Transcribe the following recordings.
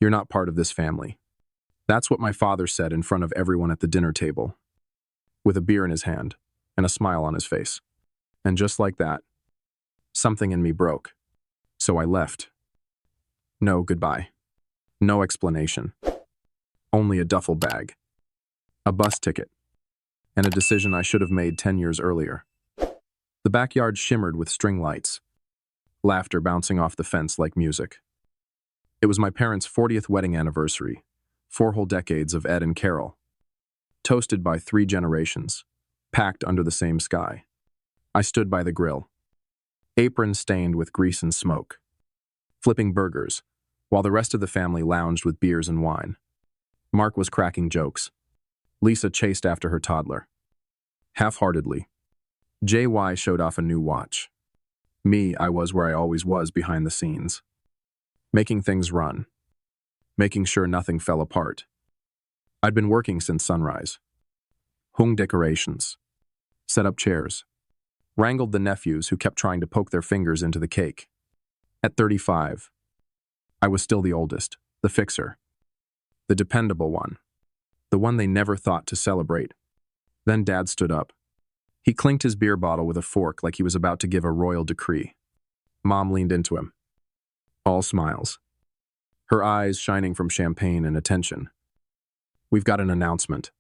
You're not part of this family. That's what my father said in front of everyone at the dinner table, with a beer in his hand and a smile on his face. And just like that, something in me broke. So I left. No goodbye. No explanation. Only a duffel bag, a bus ticket, and a decision I should have made 10 years earlier. The backyard shimmered with string lights, laughter bouncing off the fence like music. It was my parents' 40th wedding anniversary, 4 whole decades of Ed and Carol, toasted by 3 generations, packed under the same sky. I stood by the grill, apron stained with grease and smoke, flipping burgers, while the rest of the family lounged with beers and wine. Mark was cracking jokes. Lisa chased after her toddler. Half-heartedly, JY showed off a new watch. Me, I was where I always was behind the scenes, making things run, making sure nothing fell apart. I'd been working since sunrise. Hung decorations, set up chairs, wrangled the nephews who kept trying to poke their fingers into the cake. At 35, I was still the oldest, the fixer, the dependable one, the one they never thought to celebrate. Then Dad stood up. He clinked his beer bottle with a fork like he was about to give a royal decree. Mom leaned into him, all smiles, her eyes shining from champagne and attention. "We've got an announcement,"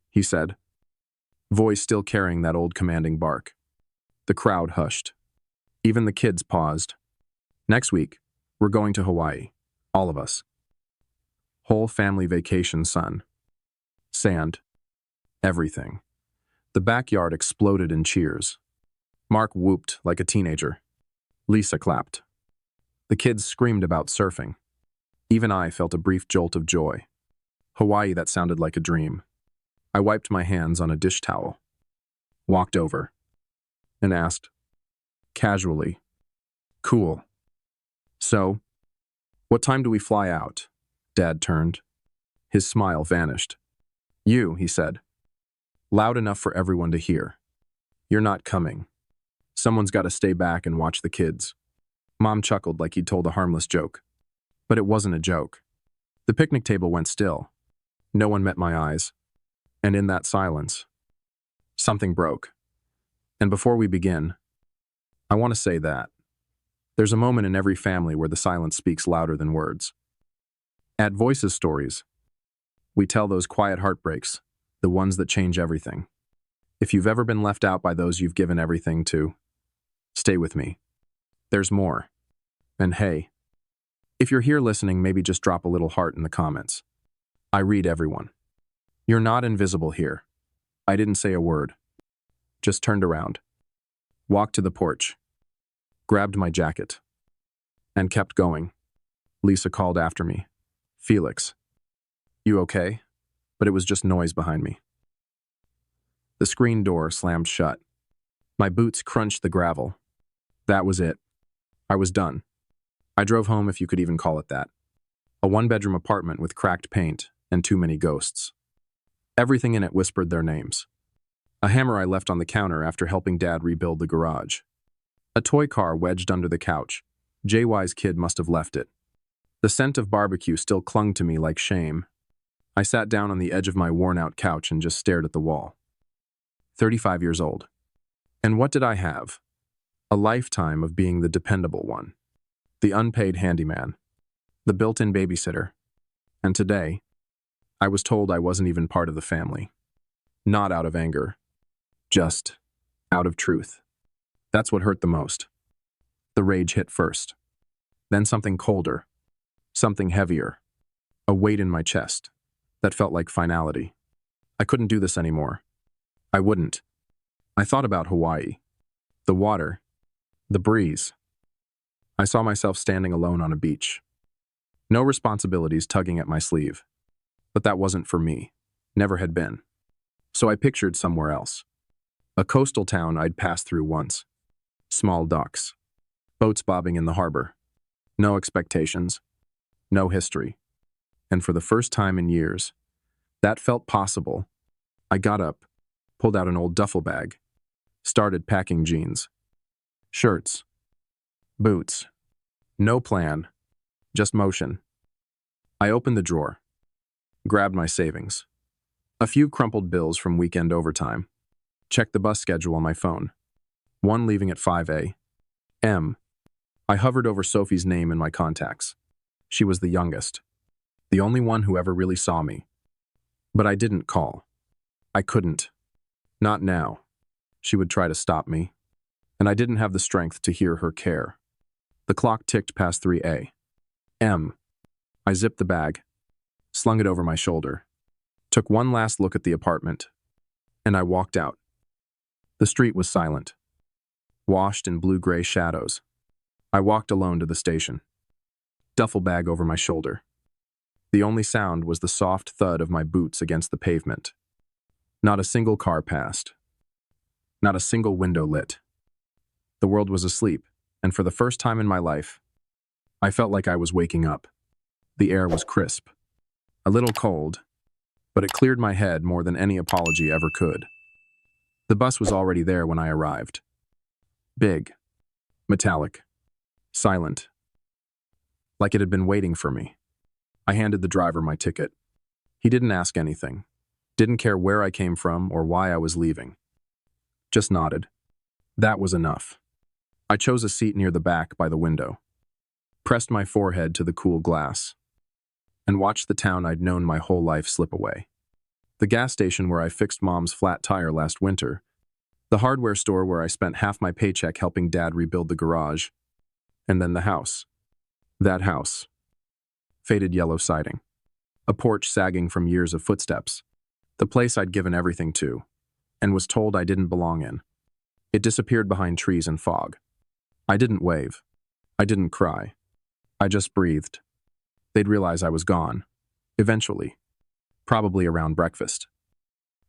he said, voice still carrying that old commanding bark. The crowd hushed. Even the kids paused. "Next week, we're going to Hawaii, all of us. Whole family vacation, son. Sand. Everything." The backyard exploded in cheers. Mark whooped like a teenager. Lisa clapped. The kids screamed about surfing. Even I felt a brief jolt of joy. Hawaii that sounded like a dream. I wiped my hands on a dish towel, walked over, and asked, casually, "Cool. So, what time do we fly out?" Dad turned. His smile vanished. "You," he said, loud enough for everyone to hear. "You're not coming. Someone's got to stay back and watch the kids." Mom chuckled like he'd told a harmless joke. But it wasn't a joke. The picnic table went still. No one met my eyes. And in that silence, something broke. And before we begin, I want to say that there's a moment in every family where the silence speaks louder than words. At Voices Stories, we tell those quiet heartbreaks, the ones that change everything. If you've ever been left out by those you've given everything to, stay with me. There's more. And hey, if you're here listening, maybe just drop a little heart in the comments. I read everyone. You're not invisible here. I didn't say a word. Just turned around, walked to the porch, grabbed my jacket, and kept going. Lisa called after me. "Felix, you okay?" But it was just noise behind me. The screen door slammed shut. My boots crunched the gravel. That was it. I was done. I drove home, if you could even call it that. A 1-bedroom apartment with cracked paint and too many ghosts. Everything in it whispered their names. A hammer I left on the counter after helping Dad rebuild the garage. A toy car wedged under the couch. JY's kid must have left it. The scent of barbecue still clung to me like shame. I sat down on the edge of my worn-out couch and just stared at the wall. 35 years old. And what did I have? A lifetime of being the dependable one, the unpaid handyman, the built-in babysitter. And today, I was told I wasn't even part of the family. Not out of anger, just out of truth. That's what hurt the most. The rage hit first. Then something colder, something heavier, a weight in my chest that felt like finality. I couldn't do this anymore. I wouldn't. I thought about Hawaii, the water, the breeze. I saw myself standing alone on a beach. No responsibilities tugging at my sleeve. But that wasn't for me. Never had been. So I pictured somewhere else. A coastal town I'd passed through once. Small docks. Boats bobbing in the harbor. No expectations. No history. And for the first time in years, that felt possible. I got up, pulled out an old duffel bag, started packing jeans, shirts, boots. No plan, just motion. I opened the drawer, grabbed my savings, a few crumpled bills from weekend overtime, checked the bus schedule on my phone, one leaving at 5 a.m. I hovered over Sophie's name in my contacts. She was the youngest, the only one who ever really saw me. But I didn't call. I couldn't. Not now. She would try to stop me, and I didn't have the strength to hear her care. The clock ticked past 3 a.m. I zipped the bag, slung it over my shoulder, took one last look at the apartment, and I walked out. The street was silent, washed in blue-gray shadows. I walked alone to the station, duffel bag over my shoulder. The only sound was the soft thud of my boots against the pavement. Not a single car passed. Not a single window lit. The world was asleep, and for the first time in my life, I felt like I was waking up. The air was crisp, a little cold, but it cleared my head more than any apology ever could. The bus was already there when I arrived. Big, metallic, silent, like it had been waiting for me. I handed the driver my ticket. He didn't ask anything, didn't care where I came from or why I was leaving. Just nodded. That was enough. I chose a seat near the back by the window, pressed my forehead to the cool glass, and watched the town I'd known my whole life slip away. The gas station where I fixed Mom's flat tire last winter, the hardware store where I spent half my paycheck helping Dad rebuild the garage, and then the house. That house. Faded yellow siding, a porch sagging from years of footsteps, the place I'd given everything to, and was told I didn't belong in. It disappeared behind trees and fog. I didn't wave. I didn't cry. I just breathed. They'd realize I was gone. Eventually. Probably around breakfast.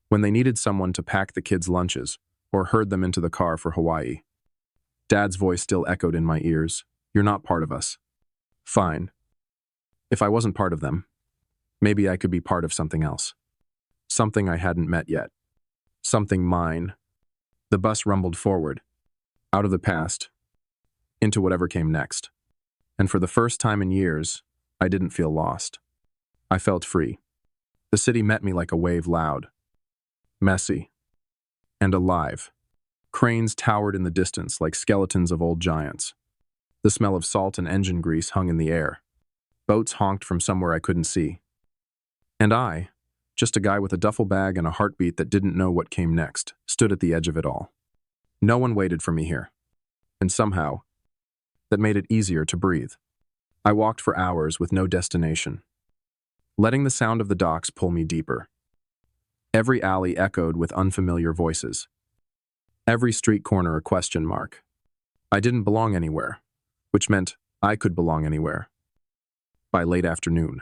When they needed someone to pack the kids' lunches, or herd them into the car for Hawaii. Dad's voice still echoed in my ears. You're not part of us. Fine. If I wasn't part of them, maybe I could be part of something else. Something I hadn't met yet. Something mine. The bus rumbled forward, out of the past, into whatever came next. And for the first time in years, I didn't feel lost. I felt free. The city met me like a wave, loud, messy, and alive. Cranes towered in the distance like skeletons of old giants. The smell of salt and engine grease hung in the air. Boats honked from somewhere I couldn't see. And I, just a guy with a duffel bag and a heartbeat that didn't know what came next, stood at the edge of it all. No one waited for me here. And somehow, that made it easier to breathe. I walked for hours with no destination, letting the sound of the docks pull me deeper. Every alley echoed with unfamiliar voices. Every street corner a question mark. I didn't belong anywhere, which meant I could belong anywhere. By late afternoon,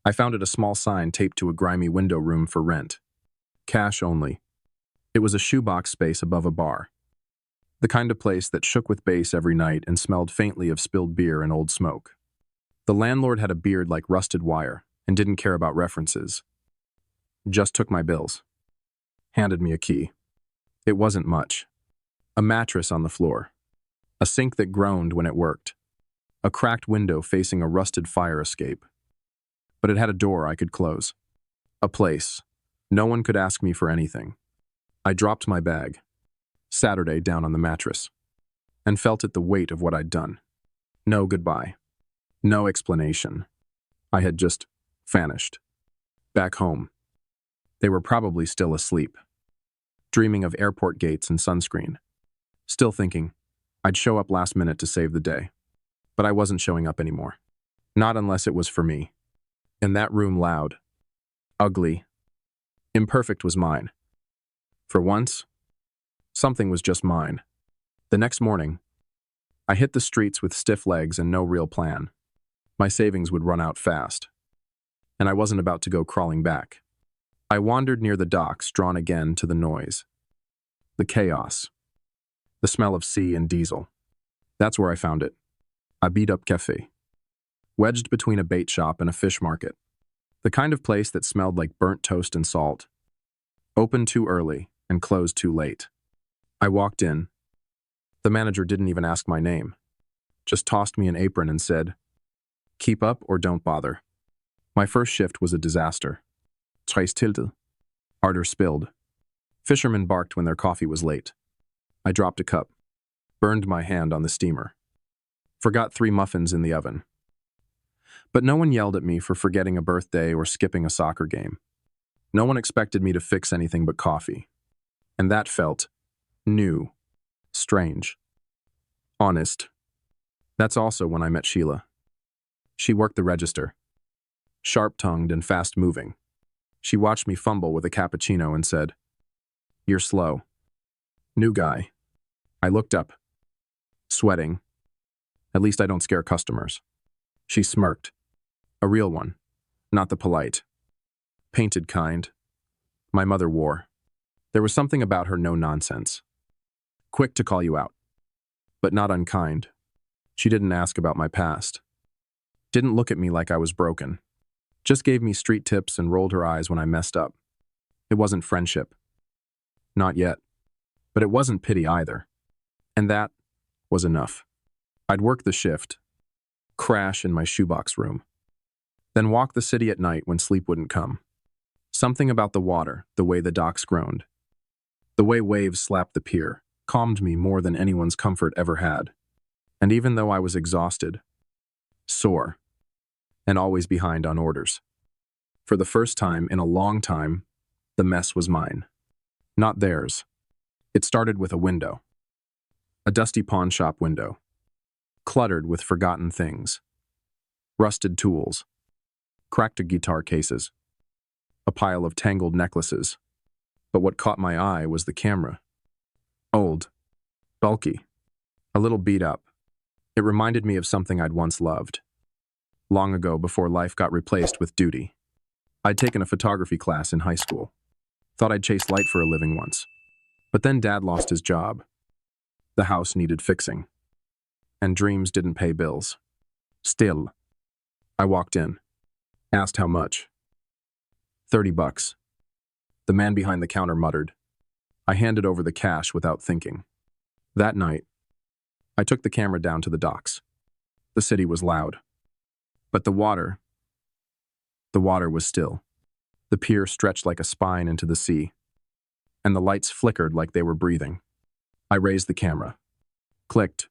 I found a small sign taped to a grimy window room for rent. Cash only. It was a shoebox space above a bar. The kind of place that shook with bass every night and smelled faintly of spilled beer and old smoke. The landlord had a beard like rusted wire and didn't care about references. Just took my bills. Handed me a key. It wasn't much. A mattress on the floor. A sink that groaned when it worked. A cracked window facing a rusted fire escape. But it had a door I could close. A place. No one could ask me for anything. I dropped my bag, Saturday, down on the mattress, and felt it the weight of what I'd done. No goodbye. No explanation. I had just vanished. Back home. They were probably still asleep, dreaming of airport gates and sunscreen, still thinking I'd show up last minute to save the day. But I wasn't showing up anymore. Not unless it was for me. In that room, loud, ugly, imperfect, was mine. For once, something was just mine. The next morning, I hit the streets with stiff legs and no real plan. My savings would run out fast, and I wasn't about to go crawling back. I wandered near the docks, drawn again to the noise, the chaos, the smell of sea and diesel. That's where I found it. A beat-up cafe, wedged between a bait shop and a fish market. The kind of place that smelled like burnt toast and salt. Opened too early and closed too late. I walked in. The manager didn't even ask my name, just tossed me an apron and said, "Keep up or don't bother." My first shift was a disaster. Trace tilted. Ardor spilled. Fishermen barked when their coffee was late. I dropped a cup. Burned my hand on the steamer. Forgot 3 muffins in the oven. But no one yelled at me for forgetting a birthday or skipping a soccer game. No one expected me to fix anything but coffee. And that felt new, strange, honest. That's also when I met Sheila. She worked the register, sharp-tongued and fast-moving. She watched me fumble with a cappuccino and said, "You're slow." New guy. I looked up, sweating. At least I don't scare customers. She smirked. A real one, not the polite, painted kind my mother wore. There was something about her no-nonsense. Quick to call you out, but not unkind. She didn't ask about my past. Didn't look at me like I was broken. Just gave me street tips and rolled her eyes when I messed up. It wasn't friendship. Not yet. But it wasn't pity either. And that was enough. I'd work the shift, crash in my shoebox room, then walk the city at night when sleep wouldn't come. Something about the water, the way the docks groaned, the way waves slapped the pier, calmed me more than anyone's comfort ever had. And even though I was exhausted, sore, and always behind on orders, for the first time in a long time, the mess was mine, not theirs. It started with a window, a dusty pawn shop window, cluttered with forgotten things, rusted tools, cracked guitar cases, a pile of tangled necklaces. But what caught my eye was the camera. Old, bulky, a little beat up. It reminded me of something I'd once loved. Long ago, before life got replaced with duty. I'd taken a photography class in high school. Thought I'd chase light for a living once. But then Dad lost his job. The house needed fixing. And dreams didn't pay bills. Still, I walked in. Asked how much. $30. The man behind the counter muttered. I handed over the cash without thinking. That night, I took the camera down to the docks. The city was loud. But the water was still. The pier stretched like a spine into the sea, and the lights flickered like they were breathing. I raised the camera. Clicked.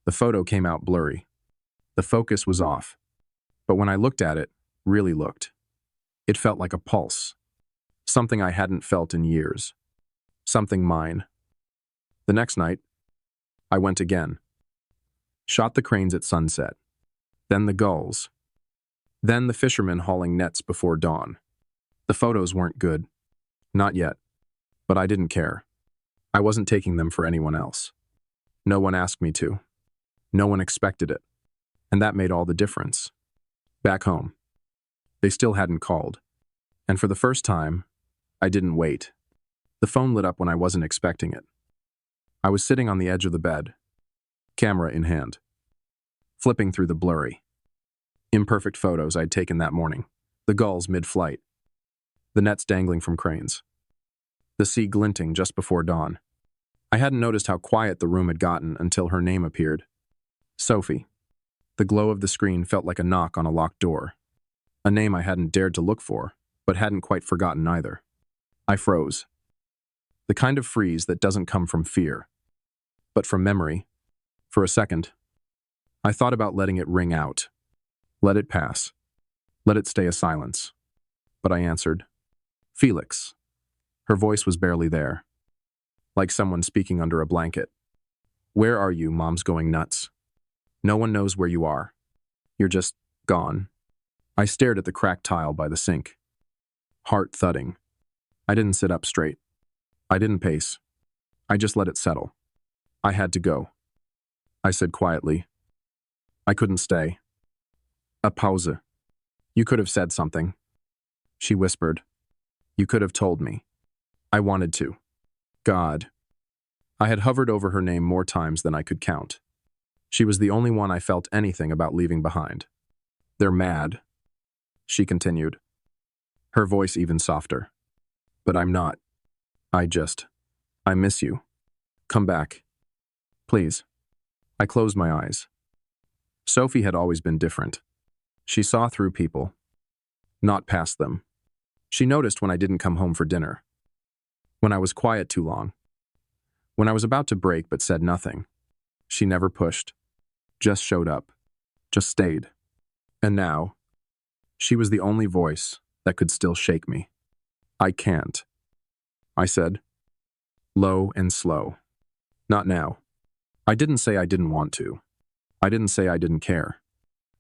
The photo came out blurry. The focus was off. But when I looked at it, really looked, it felt like a pulse. Something I hadn't felt in years. Something mine. The next night, I went again. Shot the cranes at sunset. Then the gulls. Then the fishermen hauling nets before dawn. The photos weren't good. Not yet. But I didn't care. I wasn't taking them for anyone else. No one asked me to. No one expected it. And that made all the difference. Back home, they still hadn't called. And for the first time, I didn't wait. The phone lit up when I wasn't expecting it. I was sitting on the edge of the bed, camera in hand, flipping through the blurry, imperfect photos I'd taken that morning. The gulls mid-flight, the nets dangling from cranes, the sea glinting just before dawn. I hadn't noticed how quiet the room had gotten until her name appeared. Sophie. The glow of the screen felt like a knock on a locked door. A name I hadn't dared to look for, but hadn't quite forgotten either. I froze. The kind of freeze that doesn't come from fear, but from memory. For a second, I thought about letting it ring out. Let it pass. Let it stay a silence. But I answered, "Felix." Her voice was barely there, like someone speaking under a blanket. "Where are you? Mom's going nuts. No one knows where you are. You're just gone." I stared at the cracked tile by the sink. Heart thudding. I didn't sit up straight. I didn't pace. I just let it settle. I had to go. I said quietly. I couldn't stay. A pause. "You could have said something." She whispered. "You could have told me." I wanted to. God. I had hovered over her name more times than I could count. She was the only one I felt anything about leaving behind. "They're mad," she continued, her voice even softer. "But I'm not. I miss you. Come back. Please." I closed my eyes. Sophie had always been different. She saw through people. not past them. She noticed when I didn't come home for dinner, when I was quiet too long, when I was about to break but said nothing. She never pushed, just showed up, just stayed. And now, she was the only voice that could still shake me. I can't, I said, low and slow. Not now. I didn't say I didn't want to. I didn't say I didn't care.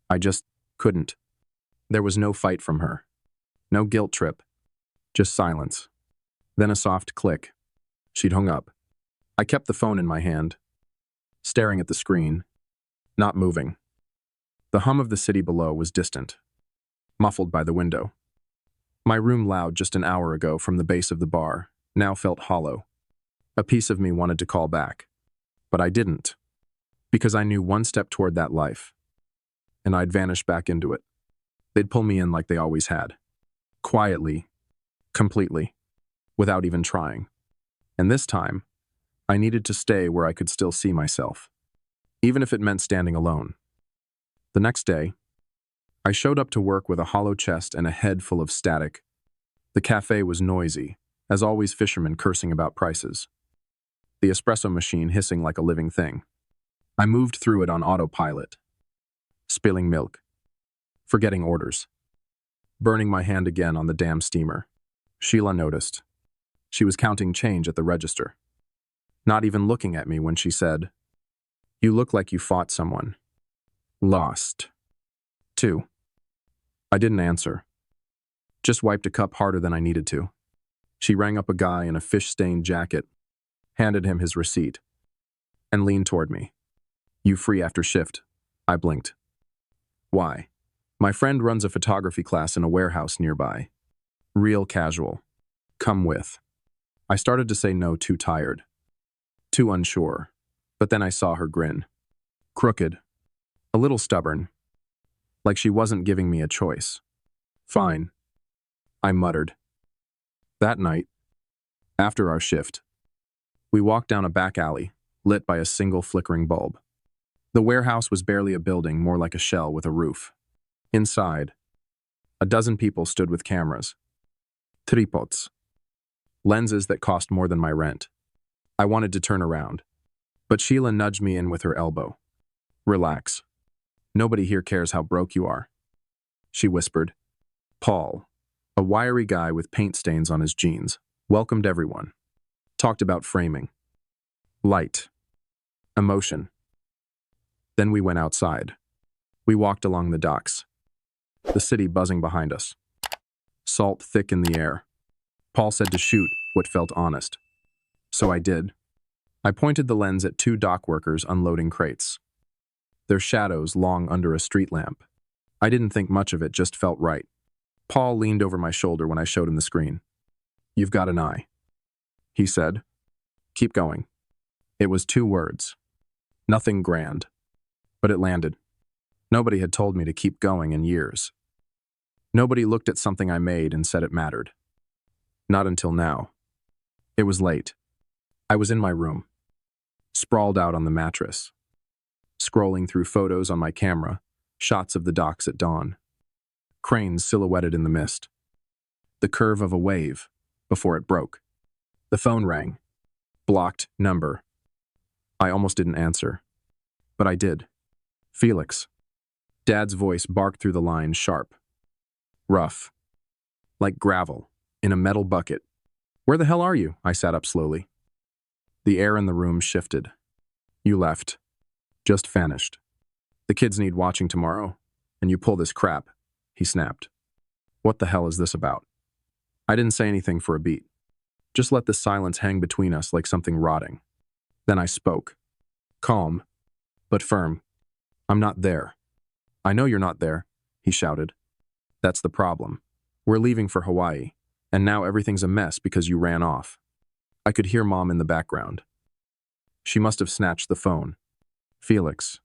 I just couldn't. There was no fight from her. No guilt trip. Just silence. Then a soft click. She'd hung up. I kept the phone in my hand, staring at the screen, not moving. The hum of the city below was distant, muffled by the window. My room, loud just an hour ago from the base of the bar, now felt hollow. A piece of me wanted to call back, but I didn't, because I knew one step toward that life, and I'd vanish back into it. They'd pull me in like they always had. Quietly, completely, without even trying. And this time, I needed to stay where I could still see myself, even if it meant standing alone. The next day, I showed up to work with a hollow chest and a head full of static. The cafe was noisy, as always, fishermen cursing about prices. The espresso machine hissing like a living thing. I moved through it on autopilot, spilling milk, forgetting orders, burning my hand again on the damn steamer. Sheila noticed. She was counting change at the register, not even looking at me when she said, "You look like you fought someone. Lost." 2. I didn't answer. Just wiped a cup harder than I needed to. She rang up a guy in a fish-stained jacket, handed him his receipt, and leaned toward me. "You free after shift?" I blinked. "Why?" "My friend runs a photography class in a warehouse nearby. Real casual. Come with." I started to say no, too tired, too unsure, but then I saw her grin. Crooked, a little stubborn, like she wasn't giving me a choice. "Fine," I muttered. That night, after our shift, we walked down a back alley, lit by a single flickering bulb. The warehouse was barely a building, more like a shell with a roof. Inside, a dozen people stood with cameras. Tripods. Lenses that cost more than my rent. I wanted to turn around, but Sheila nudged me in with her elbow. "Relax. Nobody here cares how broke you are," she whispered. Paul, a wiry guy with paint stains on his jeans, welcomed everyone. Talked about framing. Light. Emotion. Then we went outside. We walked along the docks. The city buzzing behind us. Salt thick in the air. Paul said to shoot what felt honest. So I did. I pointed the lens at 2 dock workers unloading crates. Their shadows long under a street lamp. I didn't think much of it, just felt right. Paul leaned over my shoulder when I showed him the screen. "You've got an eye," he said. "Keep going." It was 2 words. Nothing grand. But it landed. Nobody had told me to keep going in years. Nobody looked at something I made and said it mattered. Not until now. It was late. I was in my room, sprawled out on the mattress, scrolling through photos on my camera, shots of the docks at dawn. Cranes silhouetted in the mist. The curve of a wave before it broke. The phone rang. Blocked number. I almost didn't answer, but I did. "Felix." Dad's voice barked through the line, sharp. Rough. Like gravel, in a metal bucket. "Where the hell are you?" I sat up slowly. The air in the room shifted. "You left. Just vanished. The kids need watching tomorrow, and you pull this crap," he snapped. What the hell is this about? I didn't say anything for a beat. Just let the silence hang between us like something rotting. Then I spoke. Calm, but firm. "I'm not there." "I know you're not there," he shouted. "That's the problem. We're leaving for Hawaii, and now everything's a mess because you ran off." I could hear Mom in the background. She must have snatched the phone. "Felix."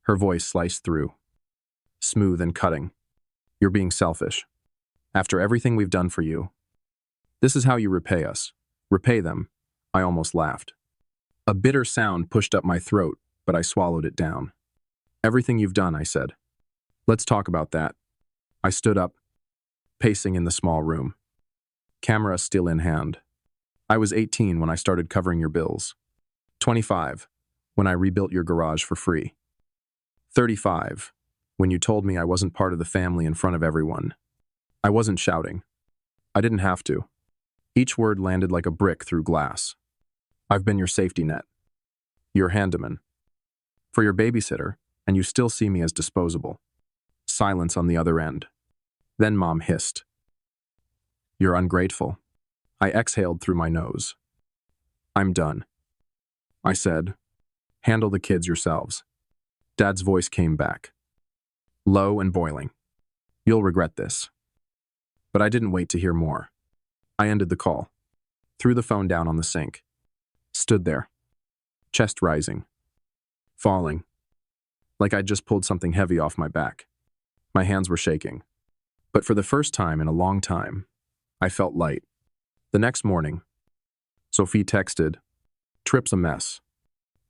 Her voice sliced through, smooth and cutting. "You're being selfish. After everything we've done for you. This is how you repay us." "Repay them?" I almost laughed. A bitter sound pushed up my throat, but I swallowed it down. "Everything you've done," I said. "Let's talk about that." I stood up, pacing in the small room. Camera still in hand. I was 18 when I started covering your bills. 25 when I rebuilt your garage for free. 35 when you told me I wasn't part of the family in front of everyone. I wasn't shouting. I didn't have to. Each word landed like a brick through glass. I've been your safety net. Your handyman. For your babysitter, and you still see me as disposable. Silence on the other end. Then Mom hissed. You're ungrateful. I exhaled through my nose. I'm done. I said, handle the kids yourselves. Dad's voice came back. Low and boiling. You'll regret this. But I didn't wait to hear more. I ended the call. Threw the phone down on the sink. Stood there. Chest rising. Falling. Like I'd just pulled something heavy off my back. My hands were shaking. But for the first time in a long time, I felt light. The next morning, Sophie texted, Trip's a mess.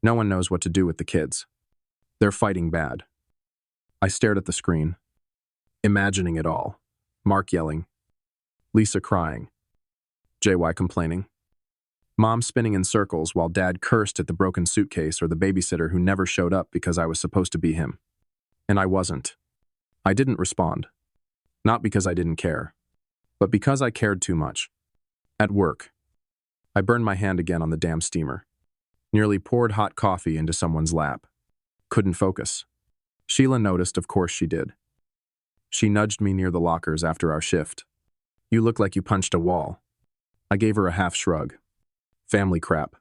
No one knows what to do with the kids. They're fighting bad. I stared at the screen, imagining it all. Mark yelling. Lisa crying. JY complaining. Mom spinning in circles while Dad cursed at the broken suitcase or the babysitter who never showed up because I was supposed to be him. And I wasn't. I didn't respond. Not because I didn't care, but because I cared too much. At work, I burned my hand again on the damn steamer. Nearly poured hot coffee into someone's lap. Couldn't focus. Sheila noticed, of course she did. She nudged me near the lockers after our shift. You look like you punched a wall. I gave her a half shrug. Family crap.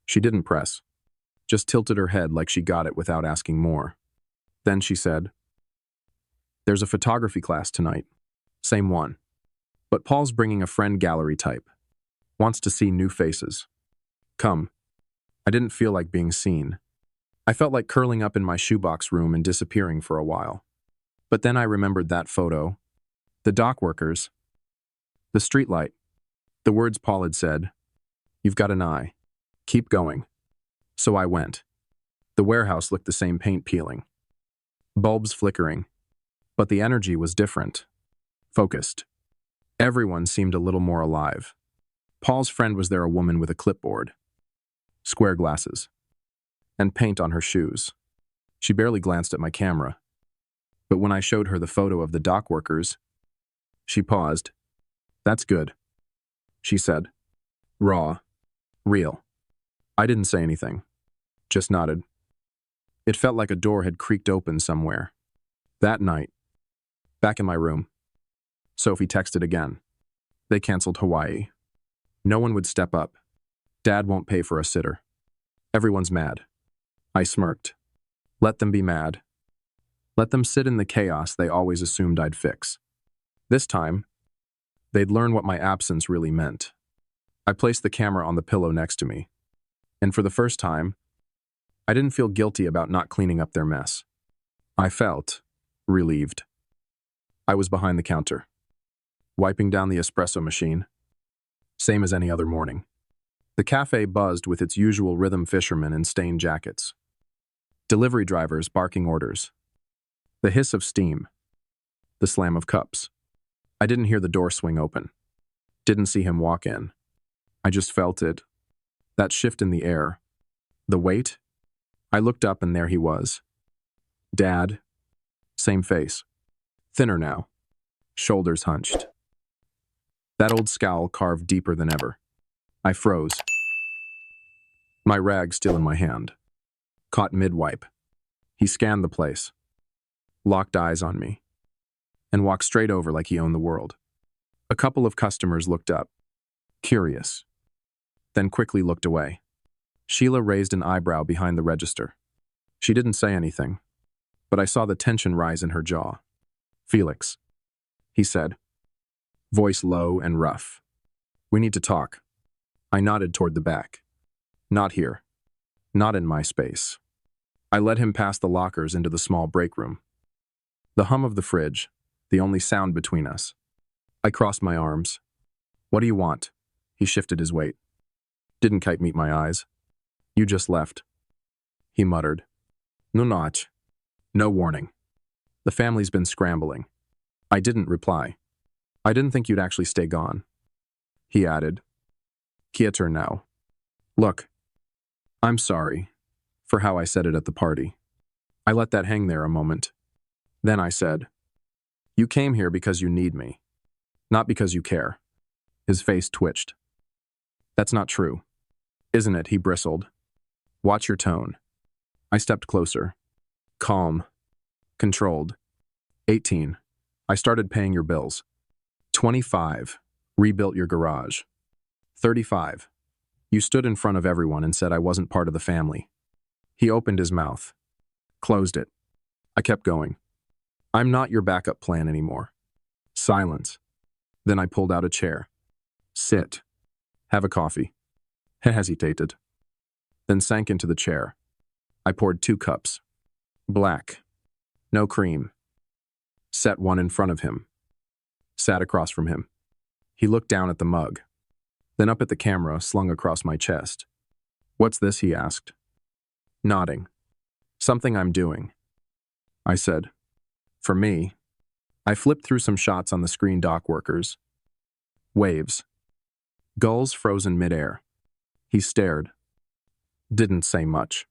She didn't press. Just tilted her head like she got it without asking more. Then she said, There's a photography class tonight. Same one. But Paul's bringing a friend gallery type. Wants to see new faces. Come. I didn't feel like being seen. I felt like curling up in my shoebox room and disappearing for a while. But then I remembered that photo. The dock workers. The streetlight. The words Paul had said. You've got an eye. Keep going. So I went. The warehouse looked the same, paint peeling. Bulbs flickering. But the energy was different. Focused. Everyone seemed a little more alive. Paul's friend was there, a woman with a clipboard. Square glasses. And paint on her shoes. She barely glanced at my camera. But when I showed her the photo of the dock workers, she paused. That's good, she said. Raw. Real. I didn't say anything. Just nodded. It felt like a door had creaked open somewhere. That night, back in my room, Sophie texted again. They canceled Hawaii. No one would step up. Dad won't pay for a sitter. Everyone's mad. I smirked. Let them be mad. Let them sit in the chaos they always assumed I'd fix. This time, they'd learn what my absence really meant. I placed the camera on the pillow next to me. And for the first time, I didn't feel guilty about not cleaning up their mess. I felt relieved. I was behind the counter, wiping down the espresso machine, same as any other morning. The cafe buzzed with its usual rhythm fishermen in stained jackets. Delivery drivers barking orders. The hiss of steam. The slam of cups. I didn't hear the door swing open. Didn't see him walk in. I just felt it. That shift in the air. The weight. I looked up and there he was. Dad. Same face. Thinner now. Shoulders hunched. That old scowl carved deeper than ever. I froze. My rag still in my hand. Caught mid-wipe. He scanned the place. Locked eyes on me. And walked straight over like he owned the world. A couple of customers looked up. Curious. Then quickly looked away. Sheila raised an eyebrow behind the register. She didn't say anything, but I saw the tension rise in her jaw. Felix, he said, voice low and rough. We need to talk. I nodded toward the back. Not here. Not in my space. I led him past the lockers into the small break room. The hum of the fridge, the only sound between us. I crossed my arms. What do you want? He shifted his weight. Didn't quite meet my eyes. You just left. He muttered. No notch. No warning. The family's been scrambling. I didn't reply. I didn't think you'd actually stay gone. He added. Quieter now. Look, I'm sorry for how I said it at the party. I let that hang there a moment. Then I said, you came here because you need me, not because you care. His face twitched. That's not true. Isn't it? He bristled. Watch your tone. I stepped closer. Calm. Controlled. 18. I started paying your bills. 25. Rebuilt your garage. 35. You stood in front of everyone and said I wasn't part of the family. He opened his mouth. Closed it. I kept going. I'm not your backup plan anymore. Silence. Then I pulled out a chair. Sit. Have a coffee. He hesitated. Then sank into the chair. I poured 2 cups. Black. No cream. Set one in front of him. Sat across from him. He looked down at the mug. Then up at the camera slung across my chest. What's this? He asked. Nodding. Something I'm doing. I said. For me. I flipped through some shots on the screen. Dock workers. Waves. Gulls frozen midair. He stared. Didn't say much.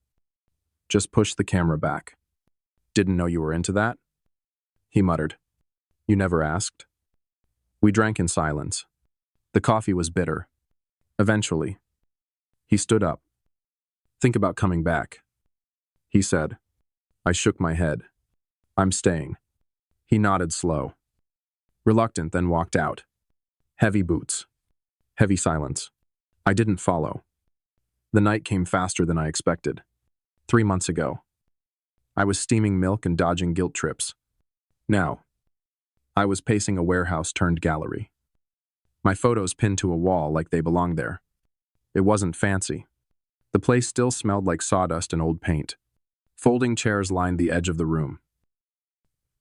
Just pushed the camera back. Didn't know you were into that? He muttered. You never asked? We drank in silence. The coffee was bitter. Eventually, he stood up. Think about coming back, he said. I shook my head. I'm staying. He nodded slow. Reluctant, then walked out. Heavy boots. Heavy silence. I didn't follow. The night came faster than I expected. 3 months ago. I was steaming milk and dodging guilt trips. Now, I was pacing a warehouse turned gallery. My photos pinned to a wall like they belonged there. It wasn't fancy. The place still smelled like sawdust and old paint. Folding chairs lined the edge of the room.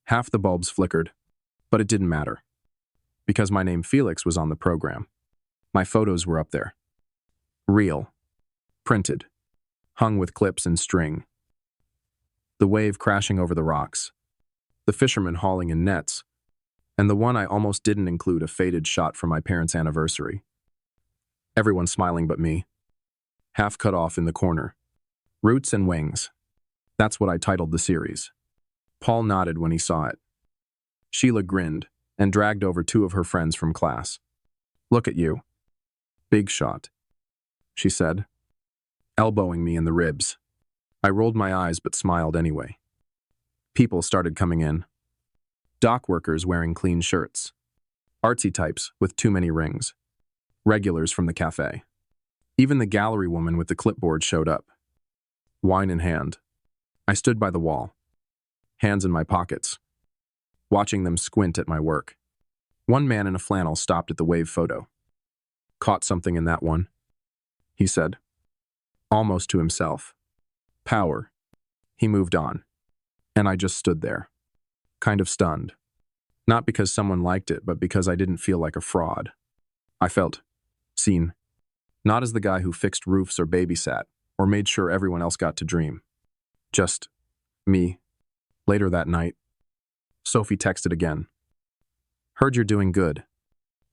Half the bulbs flickered, but it didn't matter. Because my name Felix was on the program. My photos were up there. Real. Printed. Hung with clips and string. The wave crashing over the rocks. The fishermen hauling in nets. And the one I almost didn't include, a faded shot from my parents' anniversary. Everyone smiling but me. Half cut off in the corner. Roots and Wings. That's what I titled the series. Paul nodded when he saw it. Sheila grinned and dragged over 2 of her friends from class. Look at you. Big shot, she said, elbowing me in the ribs. I rolled my eyes but smiled anyway. People started coming in. Dock workers wearing clean shirts. Artsy types with too many rings. Regulars from the cafe. Even the gallery woman with the clipboard showed up. Wine in hand. I stood by the wall, hands in my pockets, watching them squint at my work. One man in a flannel stopped at the wave photo. Caught something in that one, he said, almost to himself. Power. He moved on, and I just stood there, kind of stunned. Not because someone liked it, but because I didn't feel like a fraud. I felt seen, not as the guy who fixed roofs or babysat or made sure everyone else got to dream. Just me. Later that night, Sophie texted again. Heard you're doing good.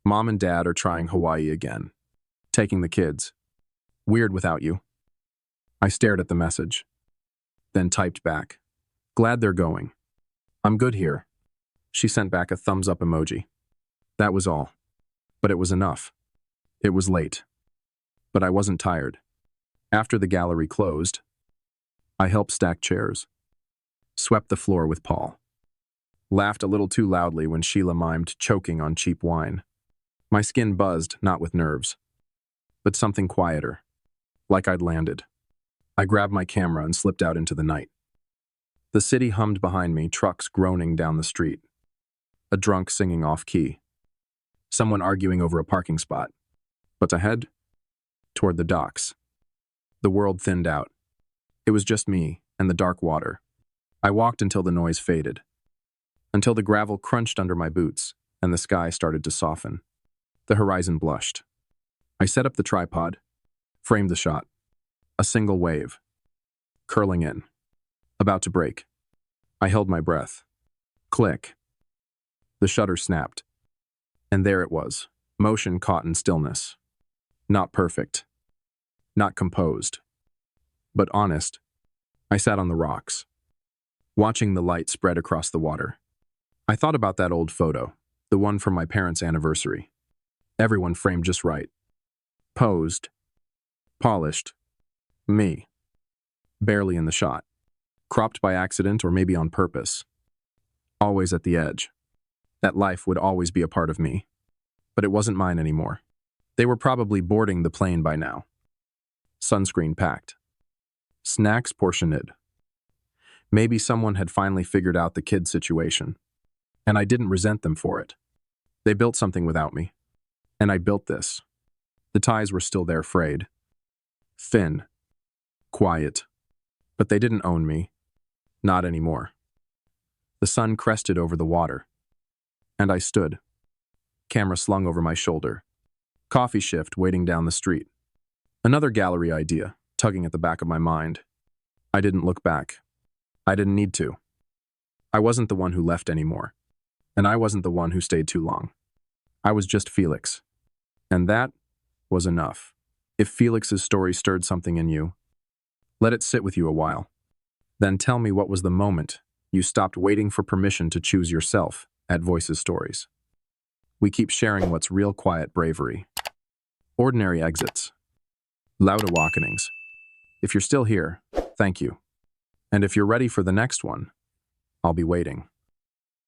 Mom and Dad are trying Hawaii again. Taking the kids. Weird without you. I stared at the message. Then typed back. Glad they're going. I'm good here. She sent back a thumbs up emoji. That was all. But it was enough. It was late. But I wasn't tired. After the gallery closed, I helped stack chairs. Swept the floor with Paul. Laughed a little too loudly when Sheila mimed choking on cheap wine. My skin buzzed, not with nerves, but something quieter, like I'd landed. I grabbed my camera and slipped out into the night. The city hummed behind me, trucks groaning down the street. A drunk singing off-key. Someone arguing over a parking spot. But ahead, toward the docks. The world thinned out. It was just me and the dark water. I walked until the noise faded. Until the gravel crunched under my boots and the sky started to soften. The horizon blushed. I set up the tripod, framed the shot. A single wave. Curling in. About to break. I held my breath. Click. The shutter snapped. And there it was, motion caught in stillness. Not perfect, not composed, but honest. I sat on the rocks, watching the light spread across the water. I thought about that old photo, the one from my parents' anniversary. Everyone framed just right. Posed, polished, me, barely in the shot. Cropped by accident or maybe on purpose. Always at the edge. That life would always be a part of me. But it wasn't mine anymore. They were probably boarding the plane by now. Sunscreen packed. Snacks portioned. Maybe someone had finally figured out the kid situation. And I didn't resent them for it. They built something without me. And I built this. The ties were still there, frayed. Thin. Quiet. But they didn't own me. Not anymore. The sun crested over the water. And I stood. Camera slung over my shoulder. Coffee shift waiting down the street. Another gallery idea, tugging at the back of my mind. I didn't look back. I didn't need to. I wasn't the one who left anymore. And I wasn't the one who stayed too long. I was just Felix. And that was enough. If Felix's story stirred something in you, let it sit with you a while. Then tell me what was the moment you stopped waiting for permission to choose yourself at Voices Stories. We keep sharing what's real quiet bravery. Ordinary exits. Loud awakenings. If you're still here, thank you. And if you're ready for the next one, I'll be waiting.